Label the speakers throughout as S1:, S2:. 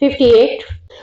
S1: 58,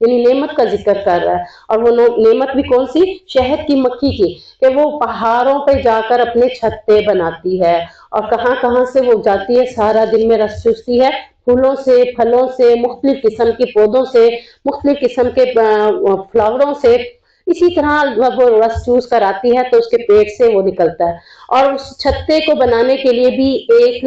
S1: یعنی نعمت کا ذکر کر رہا ہے، اور وہ نعمت بھی کون سی؟ شہد کی مکھی کی، کہ وہ پہاڑوں پہ جا کر اپنے چھتے بناتی ہے، اور کہاں کہاں سے وہ جاتی ہے، سارا دن میں رس چوستی ہے، پھولوں سے، پھلوں سے، مختلف قسم کے پودوں سے، مختلف قسم کے فلاوروں سے، اسی طرح جب وہ رس چوس کر آتی ہے تو اس کے پیٹ سے وہ نکلتا ہے۔ اور اس چھتے کو بنانے کے لیے بھی ایک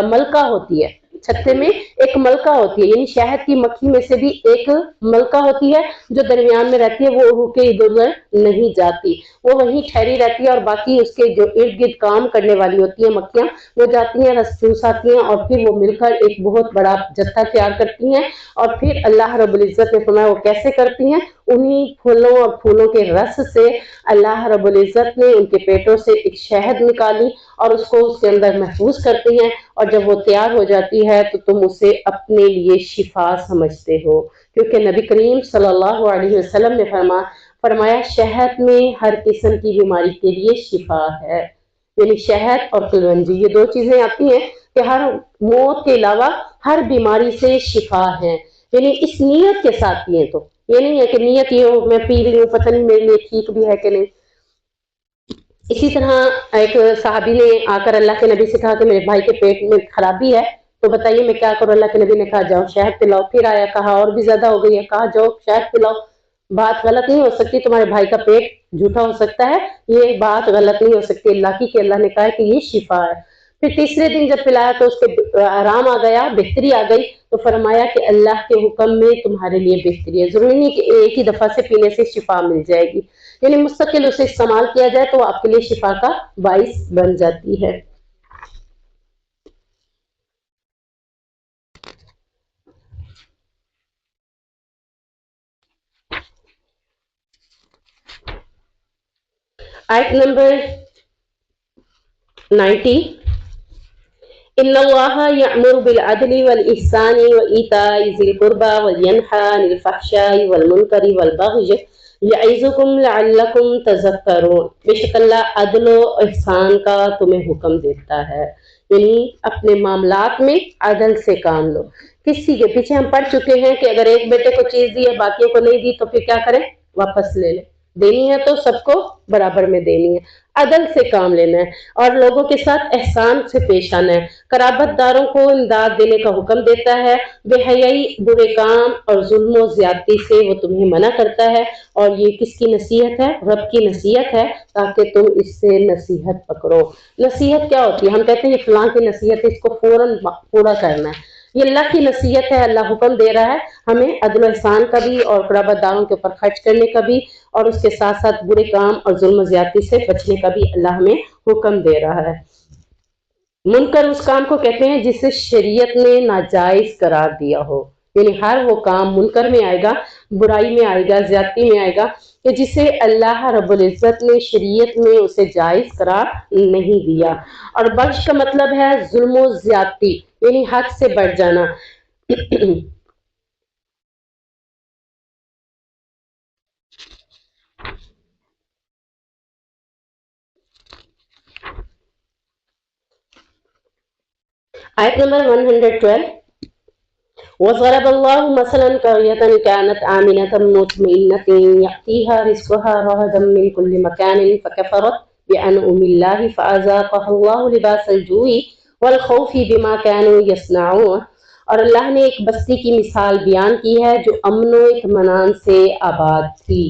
S1: ملکہ ہوتی ہے، چھتے میں ایک ملکہ ہوتی ہے، یعنی شہد کی مکھی میں سے بھی ایک ملکہ ہوتی ہے جو درمیان میں رہتی ہے، وہ اڑ کے ادھر ادھر نہیں جاتی، وہ وہیں ٹھہری رہتی ہے، اور باقی اس کے جو ارد گرد کام کرنے والی ہوتی ہیں مکھیاں، وہ جاتی ہیں، رس چوس آتی ہیں، اور پھر وہ مل کر ایک بہت بڑا جتھا تیار کرتی ہیں۔ اور پھر اللہ رب العزت نے فرمایا وہ کیسے کرتی ہیں؟ انہی پھولوں اور پھولوں کے رس سے اللہ رب العزت نے ان کے پیٹوں سے ایک شہد نکالی، اور اس کو اس کے اندر محفوظ کرتی ہیں، اور جب وہ تیار ہو جاتی ہے تو تم اسے اپنے لیے شفا سمجھتے ہو، کیونکہ نبی کریم صلی اللہ علیہ وسلم نے فرمایا شہد میں ہر قسم کی بیماری کے لیے شفا ہے، یعنی شہد اور کلونجی یہ دو چیزیں آتی ہیں کہ ہر موت کے علاوہ ہر بیماری سے شفا ہے، یعنی اس نیت کے ساتھ پیئیں، تو یہ نہیں ہے کہ نیت یہ ہو میں پی رہی ہوں پتہ نہیں میرے لیے ٹھیک بھی ہے کہ نہیں۔ اسی طرح ایک صحابی نے آ کر اللہ کے نبی سے کہا کہ میرے بھائی کے پیٹ میں خرابی ہے تو بتائیے میں کیا کروں؟ اللہ کے نبی نے کہا جاؤ شہد پلاؤ، پھر آیا کہا اور بھی زیادہ ہو گئی ہے، کہا جاؤ شہد پلاؤ، بات غلط نہیں ہو سکتی، تمہارے بھائی کا پیٹ جھوٹا ہو سکتا ہے، یہ بات غلط نہیں ہو سکتی اللہ کی، کہ اللہ نے کہا ہے کہ یہ شفا ہے۔ پھر تیسرے دن جب پلایا تو اس کے آرام آ گیا، بہتری آ گئی، تو فرمایا کہ اللہ کے حکم میں تمہارے لیے بہتری ہے، ضروری نہیں کہ ایک ہی دفعہ سے پینے سے شفا مل جائے گی، یعنی مستقل اسے استعمال کیا جائے تو آپ کے لیے شفا کا باعث بن جاتی ہے۔ آیت نمبر 90، ان اللہ یأمر بالعدل والإحسان وإیتاء ذی القربى وینہی عن الفحشاء والمنکر والبغی یعظکم لعلکم تذکرون، بے شک اللہ عدل و احسان کا تمہیں حکم دیتا ہے، یعنی اپنے معاملات میں عدل سے کام لو۔ کسی کے پیچھے ہم پڑھ چکے ہیں کہ اگر ایک بیٹے کو چیز دی ہے باقیوں کو نہیں دی تو پھر کیا کریں؟ واپس لے لیں، دینی ہے تو سب کو برابر میں دینی ہے، عدل سے کام لینا ہے، اور لوگوں کے ساتھ احسان سے پیش آنا ہے، قرابت داروں کو امداد دینے کا حکم دیتا ہے، بے حیائی، برے کام اور ظلم و زیادتی سے وہ تمہیں منع کرتا ہے، اور یہ کس کی نصیحت ہے؟ رب کی نصیحت ہے، تاکہ تم اس سے نصیحت پکڑو۔ نصیحت کیا ہوتی ہے؟ ہم کہتے ہیں یہ فلاں کی نصیحت ہے، اس کو فوراً پورا کرنا ہے، یہ اللہ کی نصیحت ہے، اللہ حکم دے رہا ہے ہمیں عدل و احسان کا بھی اور قرابت داروں کے اوپر خرچ کرنے کا بھی، اور اس کے ساتھ ساتھ برے کام اور ظلم و زیادتی سے بچنے کا بھی اللہ ہمیں حکم دے رہا ہے۔ منکر اس کام کو کہتے ہیں جسے شریعت نے ناجائز قرار دیا ہو، یعنی ہر وہ کام منکر میں آئے گا، برائی میں آئے گا، زیادتی میں آئے گا کہ جسے اللہ رب العزت نے شریعت میں اسے جائز قرار نہیں دیا۔ اور بخش کا مطلب ہے ظلم و زیادتی، یعنی حد سے بڑھ جانا۔ آیت نمبر 112، وضرب الله مثلا قرية كانت آمنة مطمئنة يأتيها رزقها رغدا من كل مكان فكفرت بأنعم الله فأذاقها الله لباس الجوع والخوف بما كانوا يصنعون۔ اور اللہ نے ایک بستی کی مثال بیان کی ہے جو امن و اطمینان سے آباد تھی،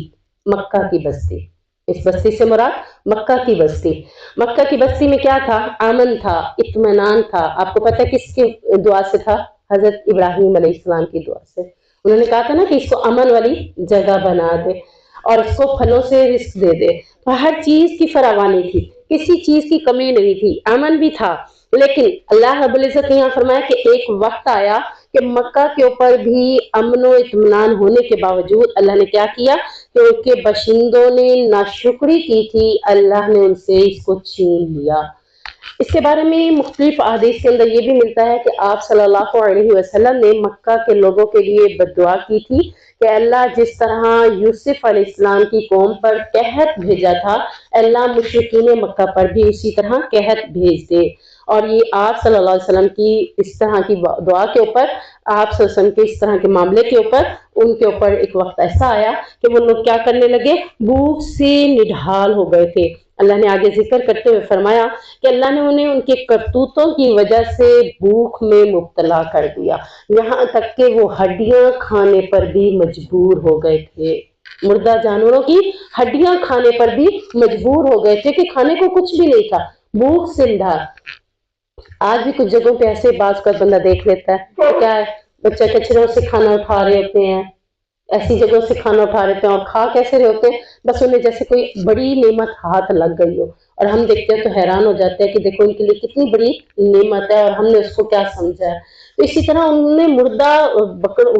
S1: مکہ کی بستی، اس بستی سے مراد مکہ کی بستی۔ مکہ کی بستی میں کیا تھا؟ امن تھا، اطمینان تھا۔ آپ کو پتہ ہے کس کی دعا سے تھا؟ حضرت ابراہیم علیہ السلام کی دعا سے۔ انہوں نے کہا تھا نا کہ اس کو امن والی جگہ بنا دے اور اس کو پھلوں سے رزق دے دے، تو ہر چیز کی فراوانی تھی، کسی چیز کی کمی نہیں تھی، امن بھی تھا۔ لیکن اللہ رب العزت نے یہاں فرمایا کہ ایک وقت آیا کہ مکہ کے اوپر بھی امن و اطمینان ہونے کے باوجود اللہ نے کیا کیا کہ ان کے باشندوں نے ناشکری کی تھی، اللہ نے ان سے اس کو چھین لیا۔ اس کے بارے میں مختلف احادیث کے اندر یہ بھی ملتا ہے کہ آپ صلی اللہ علیہ وسلم نے مکہ کے لوگوں کے لیے بد دعا کی تھی کہ اللہ جس طرح یوسف علیہ السلام کی قوم پر قحط بھیجا تھا، اللہ مشرکین مکہ پر بھی اسی طرح قحط بھیج دے۔ اور یہ آپ صلی اللہ علیہ وسلم کی اس طرح کی دعا کے اوپر، آپ صلی اللہ علیہ وسلم کے اس طرح کے معاملے کے اوپر، ان کے اوپر ایک وقت ایسا آیا کہ وہ لوگ کیا کرنے لگے، بھوک سے نڈھال ہو گئے تھے۔ اللہ نے آگے ذکر کرتے ہوئے فرمایا کہ اللہ نے انہیں ان کے کرتوتوں کی وجہ سے بھوک میں مبتلا کر دیا، یہاں تک کہ وہ ہڈیاں کھانے پر بھی مجبور ہو گئے تھے۔ مردہ جانوروں کی ہڈیاں کھانے پر بھی مجبور ہو گئے تھے کہ کھانے کو کچھ بھی نہیں تھا، بھوک سے نڈھال۔ آج بھی کچھ جگہوں پہ ایسے بعض کا بندہ دیکھ لیتا ہے تو کیا ہے، بچے کچروں سے کھانا اٹھا رہے ہوتے ہیں، ایسی جگہوں سے کھانا اٹھا رہے ہوتے ہیں اور کھا کیسے رہے ہوتے ہیں، بس انہیں جیسے کوئی بڑی نعمت ہاتھ لگ گئی ہو، اور ہم دیکھتے ہیں تو حیران ہو جاتے ہیں کہ دیکھو ان کے لیے کتنی بڑی نعمت ہے اور ہم نے اس کو کیا سمجھا ہے۔ تو اسی طرح انہوں نے مردہ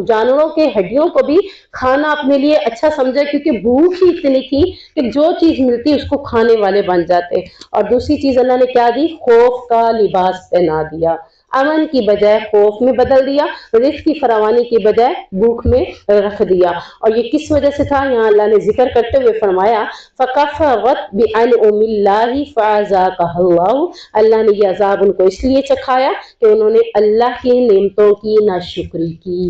S1: جانوروں کے ہڈیوں کو بھی کھانا اپنے لیے اچھا سمجھا، کیونکہ بھوک ہی اتنی تھی کہ جو چیز ملتی اس کو کھانے والے بن جاتے۔ اور دوسری چیز اللہ نے کیا دی، خوف کا لباس پہنا دیا، امن کی بجائے خوف میں بدل دیا، رزق کی فراوانی کی بجائے بھوک میں رکھ دیا۔ اور یہ کس وجہ سے تھا، یہاں اللہ نے ذکر کرتے ہوئے فرمایا فَكَفَرَتْ بِأَنْعُمِ اللَّهِ فَأَذَاقَهَا اللَّهُ، اللہ نے یہ عذاب ان کو اس لیے چکھایا کہ انہوں نے اللہ کی نعمتوں کی ناشکری کی۔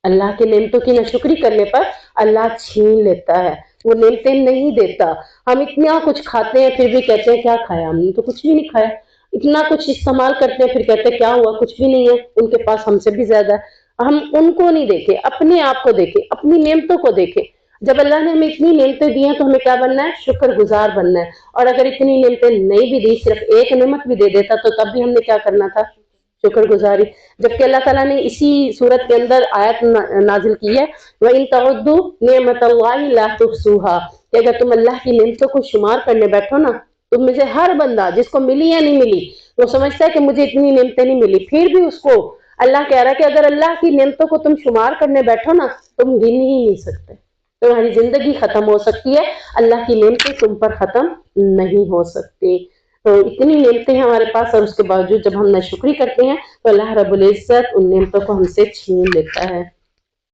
S1: اللہ کی نعمتوں کی ناشکری کرنے پر اللہ چھین لیتا ہے، وہ نعمتیں نہیں دیتا۔ ہم اتنا کچھ کھاتے ہیں پھر بھی کہتے ہیں کیا کھایا، ہم نے تو کچھ بھی نہیں کھایا۔ اتنا کچھ استعمال کرتے ہیں پھر کہتے ہیں کیا ہوا، کچھ بھی نہیں ہے، ان کے پاس ہم سے بھی زیادہ ہے۔ ہم ان کو نہیں دیکھے، اپنے آپ کو دیکھے، اپنی نعمتوں کو دیکھے۔ جب اللہ نے ہمیں اتنی نعمتیں دی ہیں تو ہمیں کیا بننا ہے، شکر گزار بننا ہے۔ اور اگر اتنی نعمتیں نہیں بھی دی، صرف ایک نعمت بھی دے دیتا تو تب بھی ہم نے کیا کرنا تھا، شکر گزاری۔ جبکہ اللہ تعالیٰ نے اسی صورت کے اندر آیت نازل کی ہے وَإِن تَعُدُّوا نِعْمَتَ اللَّهِ لَا تُحْصُوهَا، کہ اگر تم اللہ کی نعمتوں کو شمار کرنے بیٹھو نا، تم میں سے ہر بندہ جس کو ملی یا نہیں ملی، وہ سمجھتا ہے کہ مجھے اتنی نعمتیں نہیں ملی، پھر بھی اس کو اللہ کہہ رہا ہے کہ اگر اللہ کی نعمتوں کو تم شمار کرنے بیٹھو نا، تم گن ہی نہیں سکتے، تمہاری زندگی ختم ہو سکتی ہے، اللہ کی نعمتیں تم پر ختم نہیں ہو سکتی۔ تو اتنی نعمتیں ہیں ہمارے پاس، اور اس کے باوجود جب ہم ناشکری کرتے ہیں تو اللہ رب العزت ان نعمتوں کو ہم سے چھین لیتا ہے۔